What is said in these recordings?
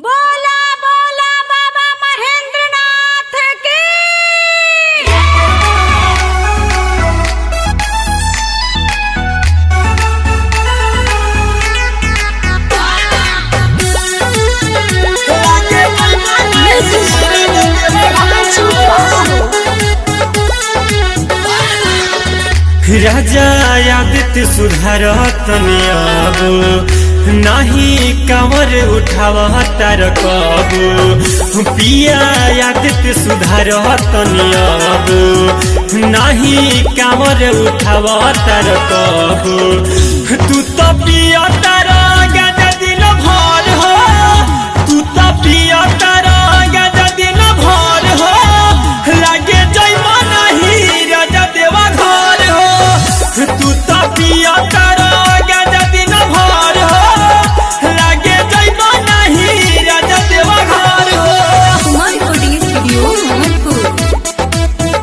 बोला बोला बाबा महेंद्रनाथ की। राजा आदित्य सुधारत अब नाही कांवर उठावतार कबू पिया आदित्य सुधारत अब नाही कांवर उठावतार कबू तू तो पिया तारा गाजा दिन भर हो तू तो पिया तारा गाजा दिन भर हो लागे जइमा नहीं राजा देवा घर हो तू तो पिया तारा गाजा दिन भर हो लागे जइमा नहीं राजा देवा घर हो। Kumar recording studio Mohammadpur.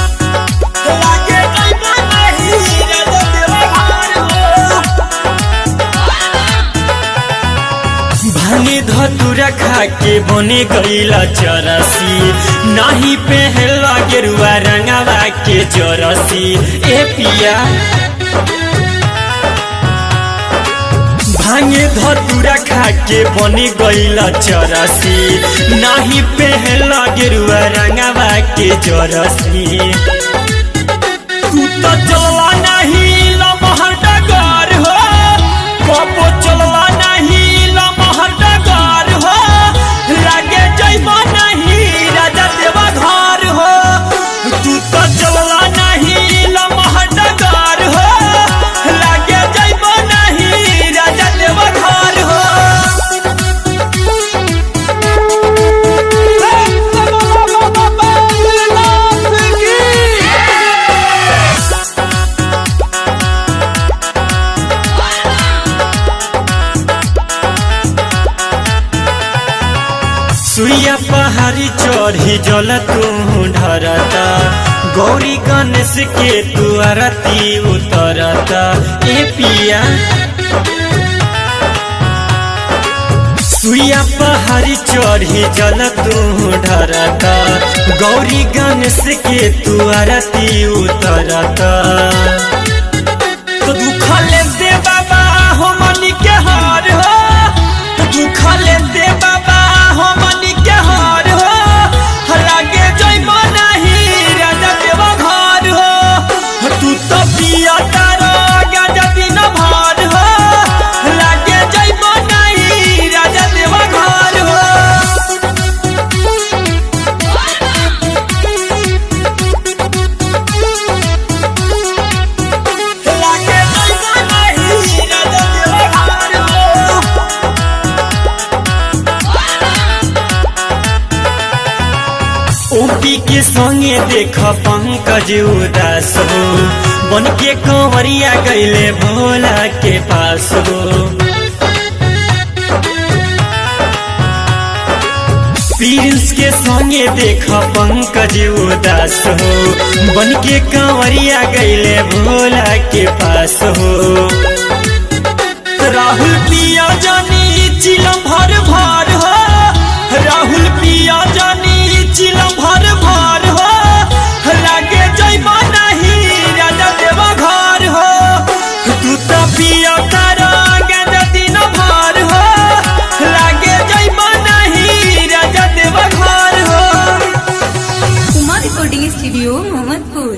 लागे जइमा नहीं राजा देवा घर हो। भांगे धतुरा खा के बने गईला चरसी नाही पहला गेरुआ रंगावा के जरसी ए पिया भांगे धतुरा खा के बने गईला चरसी नाही पहला गेरुआ रंगावा के जरसी तू तो चलवा नहीं लमहर डगर हो कबो चलवा नहीं लमहर डगर हो लागे जइबा नहीं राजा देवा घर हो तू तो चलवा नहीं लमहर डगर हो लागे जइबा नहीं राजा देवा घर हो। सुइया पहाड़ी चढ़ी जल तू ढरता गौरी गणेश के तू आरती उतरता ए पिया सुइया पहाड़ी चढ़ी जल तू ढरता गौरी गणेश के तू आरती उतरता तो दुख ले दे बाबा हो मनी के हार हो तो दुख ले दे बाबा हो मनी के हार हो लागे जइबा नहीं राजा देवा घर हो तू तो पिया तारा गाजा दिन भर हो लागे जइबा नहीं राजा देवा घर हो। लागे जइबा नहीं राजा देवा घर हो। ओपी के संगे देख पंकज उदास हो बन के कंवरिया गईले भोला के पास हो प्रिंस के संगे देख पंकज उदास हो बन के कंवरिया गईले भोला के पास हो राहुल पिया जानी चिलम भर भर हो राहुल पिया जानी चिलम भर भर हो लागे जइबा नहीं राजा देवा घर हो तू तो पिया तारा गाजा दिन भर हो लागे जइबा नहीं राजा देवा घर हो। Kumar recording studio Mohammadpur.